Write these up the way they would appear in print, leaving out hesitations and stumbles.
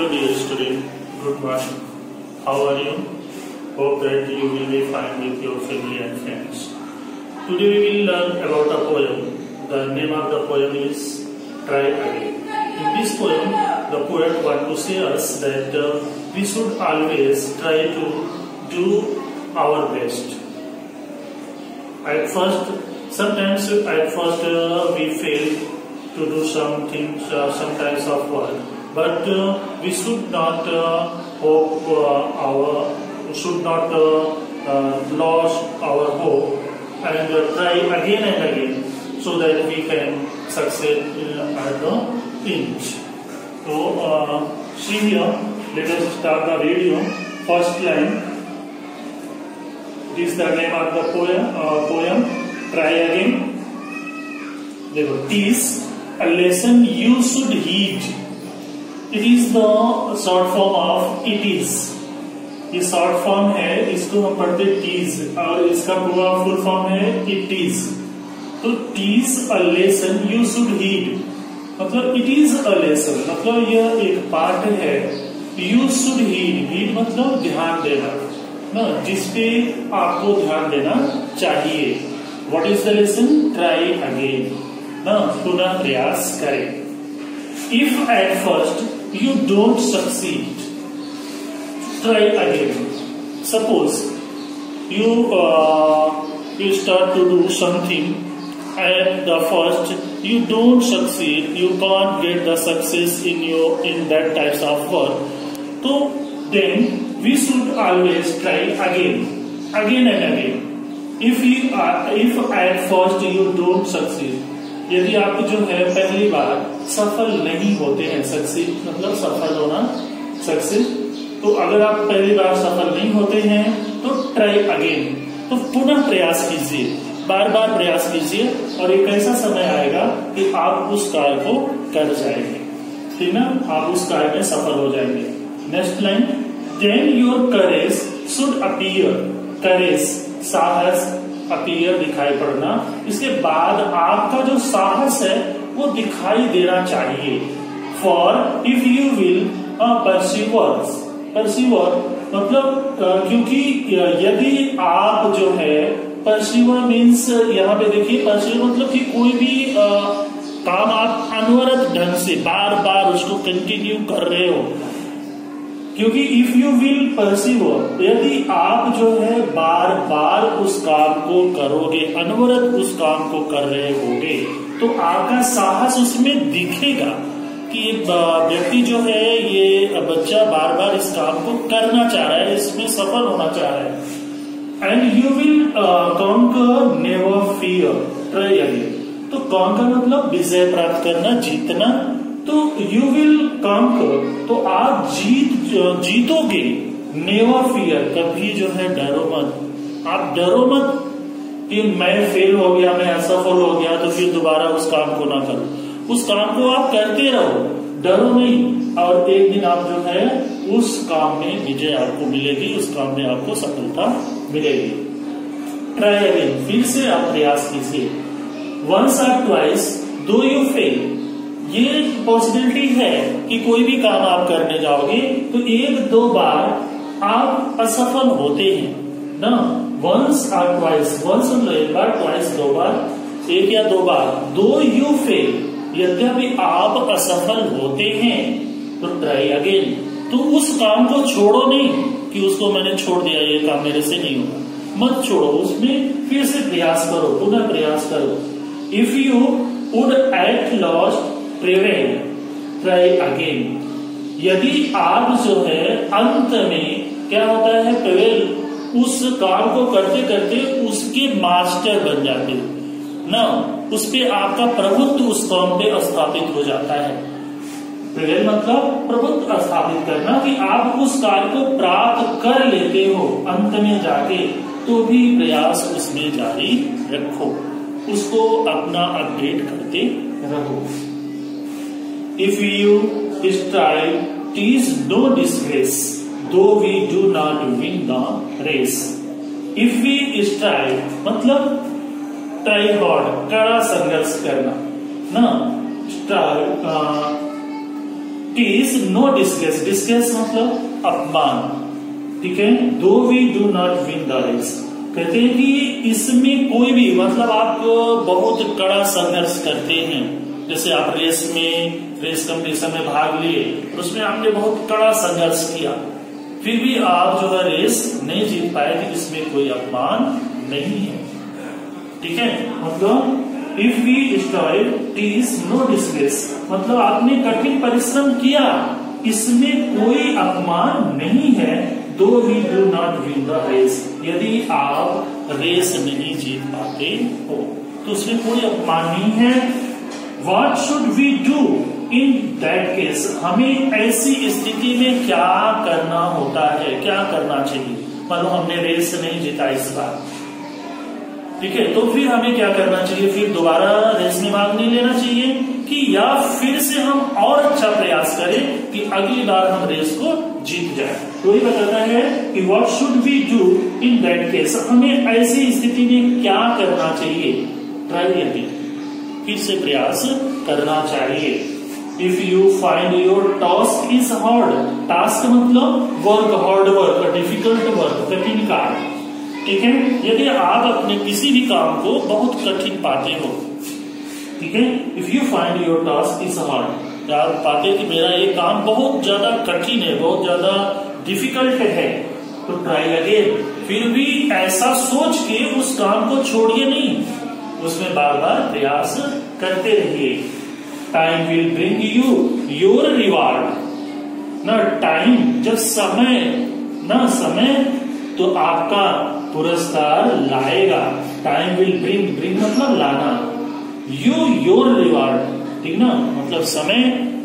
Hello dear student, good morning. How are you? Hope that you will be fine with your family and friends. Today we will learn about a poem. The name of the poem is Try Again. In this poem, the poet wants to say us that we should always try to do our best. Sometimes we fail to do something, some types of work. But we should not lose our hope and try again and again so that we can succeed at the end. So see here, let us start the video. First line. This is the name of the poem. Try again. Tease a lesson you should heed. It is the short form of it is. ये short form है, इसको हम पढ़ते tease और इसका पूरा full form है it is. तो tease a lesson you should heed मतलब इट इज अ लेसन मतलब यह एक पाठ है. यू शुड हीड, हीड मतलब ध्यान देना ना, जिसपे आपको ध्यान देना चाहिए. What is the lesson? Try again ना, पुनः प्रयास करें. If at first you don't succeed, try again. Suppose you start to do something and the first you don't succeed, you can't get the success in that types of work. So then we should always try again and again. If at first you don't succeed, यदि आप जो है पहली बार सफल नहीं होते हैं, success मतलब सफल होना, सक्सेस. तो अगर आप पहली बार सफल नहीं होते हैं तो ट्राई अगेन, तो पुनः प्रयास कीजिए, बार बार प्रयास कीजिए और एक ऐसा समय आएगा कि आप उस कार्य को कर जाएंगे. ठीक ना, आप उस कार्य में सफल हो जाएंगे. Next line. Then your courage should appear. Courage साहस, अपीयर दिखाई पड़ना. इसके बाद आपका जो साहस है वो दिखाई देना चाहिए. For if you will persevere मतलब क्योंकि यदि आप जो है परसिवर मीन्स यहाँ पे देखिए, परसिवर मतलब कि कोई भी काम आप अनवरत ढंग से बार बार उसको कंटिन्यू कर रहे हो. क्योंकि इफ यू विल परसिवर, यदि आप जो है बार बार उस काम को करोगे, अनवरत उस काम को कर रहे होगे, तो आपका साहस उसमें दिखेगा कि व्यक्ति जो है, ये बच्चा बार बार इस काम को करना चाह रहा है, इसमें सफल होना चाह रहा है. And you will conquer never fear, try again. तो कॉन्कर मतलब विजय प्राप्त करना, जीतना. तो यू विल कॉन्कर, तो आप जीतोगे. नेवर फियर, कभी जो है डरो मत. आप डरो मत कि मैं फेल हो गया, मैं असफल हो गया तो फिर दोबारा उस काम को ना करो. उस काम को आप करते रहो, डरो नहीं, और एक दिन आप जो है उस काम में विजय आपको मिलेगी, उस काम में आपको सफलता मिलेगी. ट्राई अगेन, फिर से आप प्रयास कीजिए. वंस और ट्वाइस दो यू फेल. ये पॉसिबिलिटी है कि कोई भी काम आप करने जाओगे तो एक दो बार आप असफल होते हैं ना. वंस और ट्वाइस, वंस मतलब एक बार, ट्वाइस दो बार, एक या दो बार. दो यू फेल, यद्यपि आप असफल होते हैं तो ट्राई अगेन. तो उस काम को छोड़ो नहीं कि उसको मैंने छोड़ दिया, ये काम मेरे से नहीं होगा. मत छोड़ो, उसमें फिर से प्रयास करो, पुनः प्रयास करो. If you would at last prevail, try again. यदि आप जो है अंत में क्या होता है, प्रिवेल, उस काम को करते करते उसके मास्टर बन जाते ना, उस पे आपका प्रभुत्व उस काम पे स्थापित हो जाता है. प्रिवेल मतलब प्रभुत्व स्थापित करना, कि आप उस कार्य को प्राप्त कर लेते हो अंत में जाके, तो भी प्रयास उसमें जारी रखो, उसको अपना अपडेट करते रहो. If you strive, 'tis no disgrace, though we do not win the race. If we strive मतलब ट्राई हार्ड, कड़ा संघर्ष करना ना. strive it is no disgrace, disgrace मतलब अपमान, ठीक है। Though we do not win the race, कहते हैं कि इसमें कोई भी मतलब आप बहुत कड़ा संघर्ष करते हैं, जैसे आप रेस कंपटीशन में भाग लिए, उसमें आपने बहुत कड़ा संघर्ष किया, फिर भी आप जो है रेस नहीं जीत पाए, तो इसमें कोई अपमान नहीं है, ठीक है। मतलब if we strive it is no disgrace, मतलब आपने कठिन परिश्रम किया, इसमें कोई अपमान नहीं है। Though we do not win the race, यदि आप रेस नहीं जीत पाते हो तो उसमें कोई अपमान नहीं है। What should we do in that case, हमें ऐसी स्थिति में क्या करना होता है, क्या करना चाहिए। मतलब हमने रेस नहीं जीता इस बार, ठीक है, तो फिर हमें क्या करना चाहिए, फिर दोबारा रेस में भाग नहीं लेना चाहिए कि या फिर से हम और अच्छा प्रयास करें कि अगली बार हम रेस को जीत जाए। तो ये बताता है कि what should we do in that case, हमें ऐसी स्थिति में क्या करना चाहिए। ट्राई अगेन, फिर से प्रयास करना चाहिए। If you find your task is hard, task मतलब work, hard work, difficult work, कठिन कार्य, ठीक है। यदि आप अपने किसी भी काम को बहुत कठिन पाते हो, ठीक है, if you find your task is hard, आप पाते कि मेरा ये काम बहुत ज्यादा कठिन है, बहुत ज्यादा डिफिकल्ट है, तो ट्राई अगेन, फिर भी ऐसा सोच के उस काम को छोड़िए नहीं, उसमें बार बार प्रयास करते रहिए। Time will bring you your reward, ना टाइम जब समय तो आपका पुरस्कार लाएगा। टाइम विल ब्रिंग मतलब लाना, यू योर रिवार्ड, ठीक ना, मतलब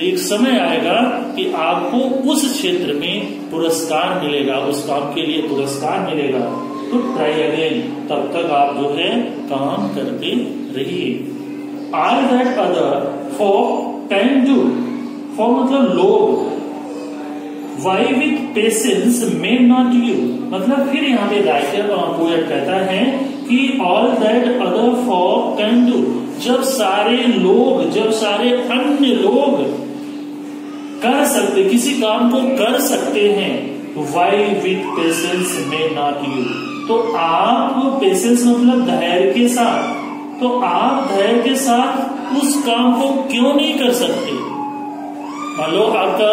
एक समय आएगा कि आपको उस क्षेत्र में पुरस्कार मिलेगा, उस काम के लिए पुरस्कार मिलेगा। तो ट्राई अगेन, तब तक आप जो है काम करते रहिए। All that other folk can do, folk मतलब लोग, why with patience may not you, मतलब फिर यहाँ पे राइटर पोएट कहता है कि all that other folk can do, जब सारे अन्य लोग कर सकते, किसी काम को कर सकते हैं, why with patience may not you, तो आप पेशेंस मतलब धैर्य के साथ, तो आप धैर्य के साथ उस काम को क्यों नहीं कर सकते। मान लो आपका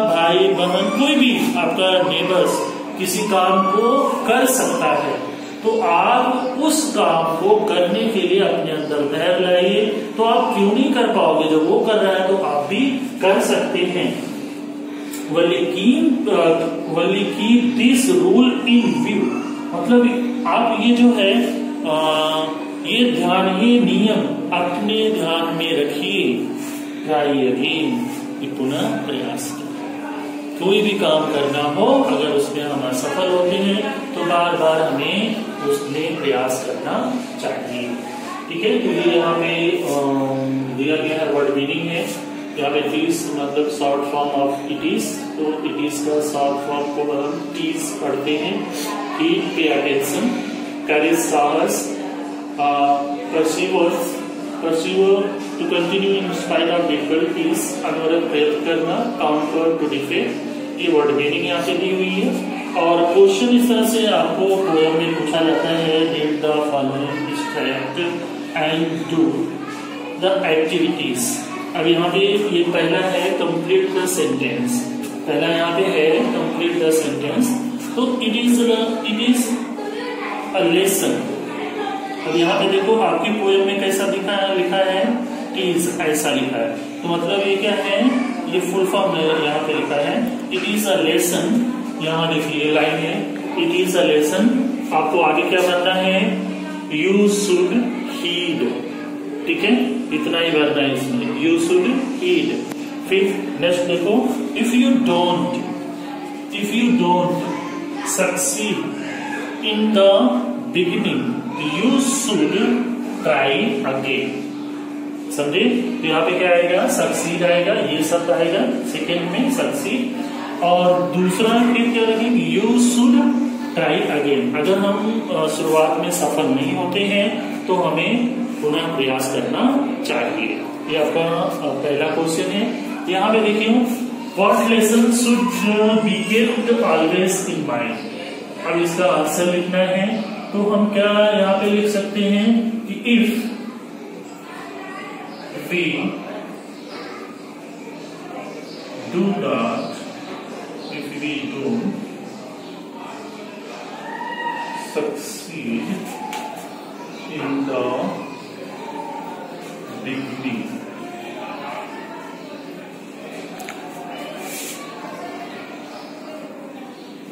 भाई बहन कोई भी आपका नेबर्स किसी काम को कर सकता है, तो आप उस काम को करने के लिए अपने अंदर धैर्य लाइए, तो आप क्यों नहीं कर पाओगे, जब वो कर रहा है तो आप भी कर सकते हैं। वली keep this rule in view, मतलब आप ये जो है ये नियम अपने ध्यान में रखिए। ट्राई अगेन, पुनः प्रयास करें। कोई भी काम करना हो, अगर उसमें हम असफल होते हैं तो बार बार हमें उसमें प्रयास करना चाहिए, ठीक है। तो ये यहाँ पे दिया गया है, वर्ड मीनिंग है यहाँ पे। टीज मतलब short form of it is, तो इट इज का शॉर्ट फॉर्म को हम टीज पढ़ते हैं। हीट, पे अटेंशन, करेज, साहस, pursuer to continue in spite of difficulties, अनवरत प्रयत्न करना, काउंटर टू डिफेक्ट, ये वर्ड मीनिंग यहाँ पे दी हुई है। और क्वेश्चन इस तरह से आपको पोएम में पूछा जाता है, read the following स्ट्रैक्ट and do the activities. अब यहाँ पे ये पहला है कंप्लीट द सेंटेंस, पहला यहाँ पे है कंप्लीट द सेंटेंस, तो इट इज अ लेसन। अब यहाँ पे देखो आपकी पोएम में कैसा लिखा है, इज ऐसा लिखा है, तो मतलब ये क्या है, ये फुल फॉर्म यहाँ पे लिखा है, इट इज अ लेसन। यहाँ देखिए लाइन है, इट इज अ लेसन। आपको आगे क्या बनना है, यू शुड हीड, ठीक है, इतना ही भरना है इसमें, यू शुड हीड। फिर नेक्स्ट देखो, if you don't succeed in the beginning you should try again. समझे, तो यहाँ पे क्या आएगा, सक्सीड आएगा, ये शब्द आएगा सेकेंड में, सक्सीड। और दूसरा फिर क्या रखेंगे, यू शुड ट्राई अगेन। अगर हम शुरुआत में सफल नहीं होते हैं तो हमें पुनः प्रयास करना चाहिए। ये आपका पहला क्वेश्चन है। यहाँ पे देखिए What lesson should be kept always in mind? अब इसका आंसर लिखना है तो हम क्या यहाँ पे लिख सकते हैं कि if we do not succeed in the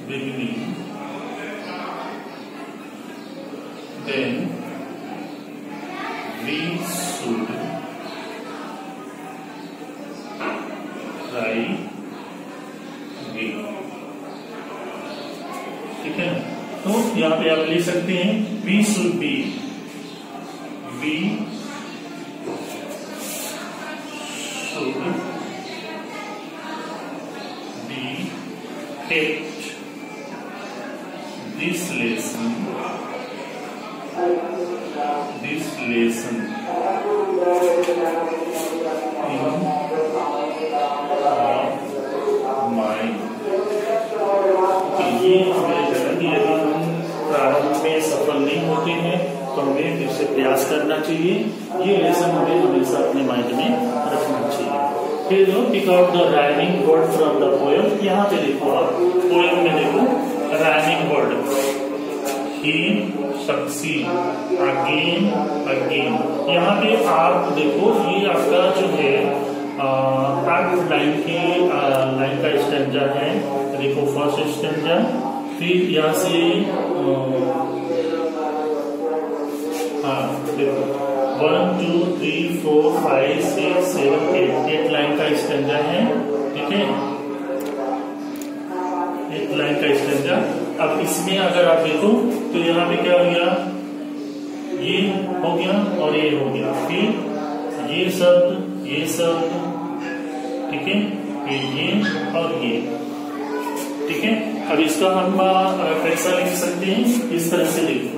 beginning, then we should try again. ठीक है, तो यहाँ पे आप ले सकते हैं we should be kept this lesson mind. ये हमें यदि हम प्रारंभ में सफल नहीं होते हैं तो हमें फिर से प्रयास करना चाहिए। ये लेसन हमें हमेशा अपने माइंड में रखना चाहिए। फिर pick out the rhyming word from the poem. यहाँ पे देखो आप पोएम में देखो राइमिंग वर्ड ही सक्सीड अगेन अगेन। यहाँ पे आप देखो ये आपका जो है लाइन का स्टैंजा है। देखो फर्स्ट स्टैंजा, फिर यहाँ से देखो 1 2 3 4 5 6 7 8 लाइन का स्टैंजा है। ठीक है, 8 लाइन का स्टैंजा। अब इसमें अगर आप देखो तो यहाँ पे क्या हो गया, ये हो गया और ये हो गया, फिर ये शब्द, ठीक है, फिर ये और ये। ठीक है, अब इसका हम कैसा लिख सकते हैं, इस तरह से लिखो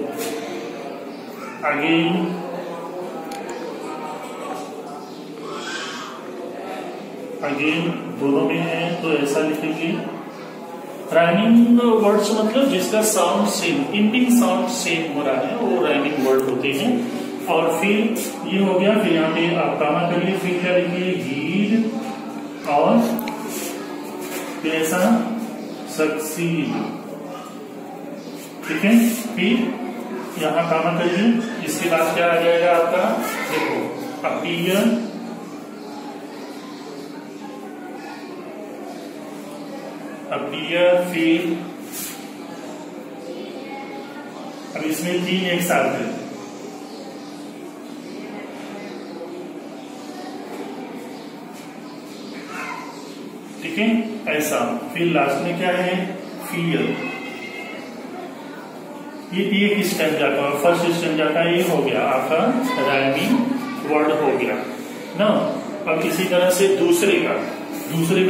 अगेन दोनों में है तो ऐसा लिखेंगे। राइमिंग वर्ड्स मतलब जिसका sound same, ending sound same हो रहा है वो राइमिंग वर्ड होते हैं। और फिर ये हो गया, फिर यहाँ पे आप कामा करिए, फिर क्या लिखिए हीड और फिर ऐसा सक्सीड। ठीक है, फिर यहाँ कामा करिए, इसके बाद क्या आ जाएगा आपका, देखो अपीयर, फिर अब इसमें 3 एक साथ है। ठीक है, ऐसा। फिर लास्ट में क्या है, फियर। ये एक स्टैंजा का, फर्स्ट स्टैंजा का ये हो गया आपका राइमिंग वर्ड हो गया ना। अब इसी तरह से दूसरे का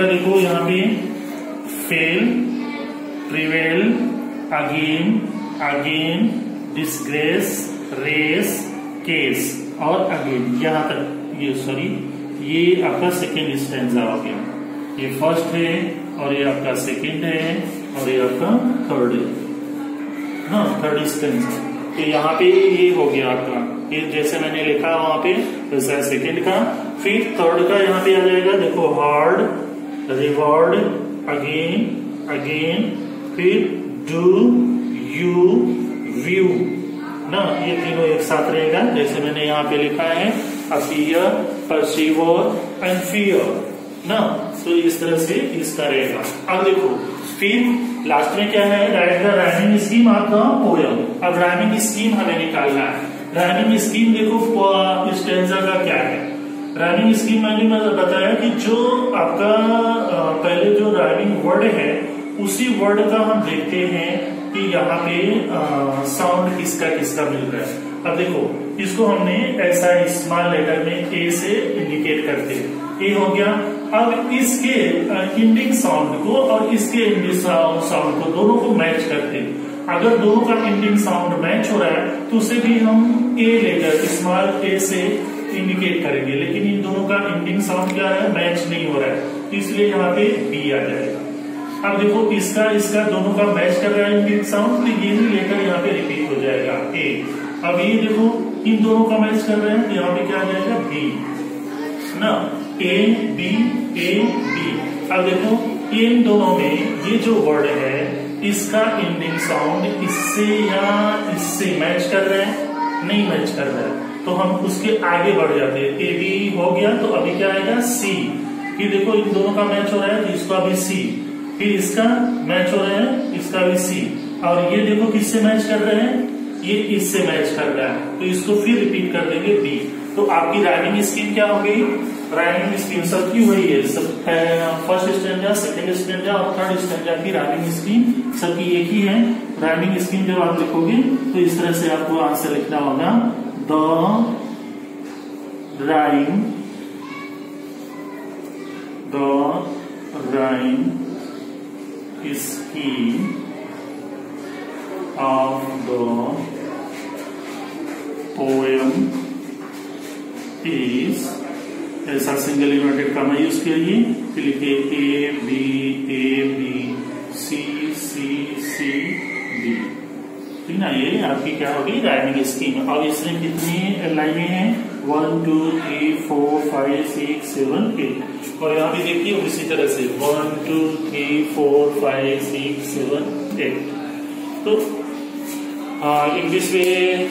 देखो यहाँ पे fail, prevail, again, disgrace, race, case और अगेन। यहाँ तक ये आपका सेकेंड स्टैंजा हो गया। ये फर्स्ट है और ये आपका सेकेंड है और ये आपका थर्ड है ना, थर्ड स्टैंजा। तो यहाँ पे ये हो गया आपका, ये जैसे मैंने लिखा वहां पे वैसा सेकेंड का। फिर थर्ड का यहाँ पे आ जाएगा, देखो हार्ड, रिवॉर्ड, अगेन, फिर डू, यू, व्यू ना, ये तीनों एक साथ रहेगा जैसे मैंने यहाँ पे लिखा है अपीयर, परसीवर एंड फियर ना। तो इस तरह से इसका रहेगा। अब देखो फिर लास्ट में क्या है, right the rhyming scheme of the poem. अब राइमिंग स्कीम हमें निकालना है। राइमिंग स्कीम देखो स्टैंजा का क्या है। राइमिंग स्कीम मैंने बताया कि जो आपका पहले जो राइमिंग वर्ड है उसी वर्ड का हम देखते हैं कि यहाँ पे साउंड किसका किसका मिल रहा है। अब देखो इसको हमने ऐसा स्मॉल लेटर में ए से इंडिकेट करते हैं, ए हो गया। अब इसके इंडिंग साउंड को और इसके इंडिंग साउंड को दोनों को मैच करते हैं। अगर दोनों का इंडिंग साउंड मैच हो रहा है तो उसे भी हम ए लेटर, स्मॉल ए से इंडिकेट करेंगे, लेकिन इन दोनों का एंडिंग साउंड क्या है, मैच नहीं हो रहा है, इसलिए यहाँ पे बी आ जाएगा। अब देखो इसका दोनों का मैच कर रहा है एंडिंग साउंड, तो ये भी लेकर यहाँ पे रिपीट हो जाएगा ए। अब ये देखो इन दोनों का मैच कर रहे हैं, तो यहाँ पे क्या आ जाएगा बी ना, ए बी ए बी। अब देखो इन दोनों में ये जो वर्ड है इसका एंडिंग साउंड इससे या इससे मैच कर रहे हैं, नहीं मैच कर रहा है, तो हम उसके आगे बढ़ जाते हैं। ए बी हो गया, तो अभी क्या आएगा सी। फिर देखो इन दोनों का मैच हो रहा है, तो इसका भी सी, फिर इसका मैच हो रहा है, इसका भी सी, और ये देखो किससे मैच कर रहे हैं, ये इससे मैच कर रहा है, तो इसको फिर रिपीट कर देंगे बी। तो आपकी राइमिंग स्कीम क्या हो गई, राइमिंग स्कीम सबकी वही है, सब फर्स्ट स्टैंडर्ड, सेकंड स्टैंडर्ड और थर्ड स्टैंडर्ड की राइमिंग स्कीम सबकी एक ही है। राइमिंग स्कीम जब आप लिखोगे तो इस तरह से आपको आंसर लिखना होगा, the rhyme scheme of the poem is, ऐसा सिंगल इन्वर्टेड कॉमा यूज करिए, फिर लिखिए ए बी सी डी, ठीक ना। ये आपकी क्या होगी राइमिंग स्कीम। अब इसमें कितनी लाइनें हैं, 1 2 3 4 5 6 7 8, और यहाँ भी देखिए उसी तरह से 1 2 3 4 5 6 7 8। तो in this way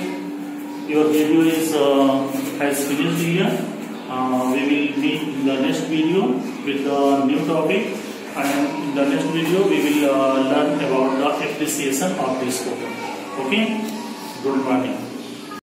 your video is has finished here. We will meet in the next video with a new topic, and in the next video we will learn about the appreciation of this poem. Okay, good morning.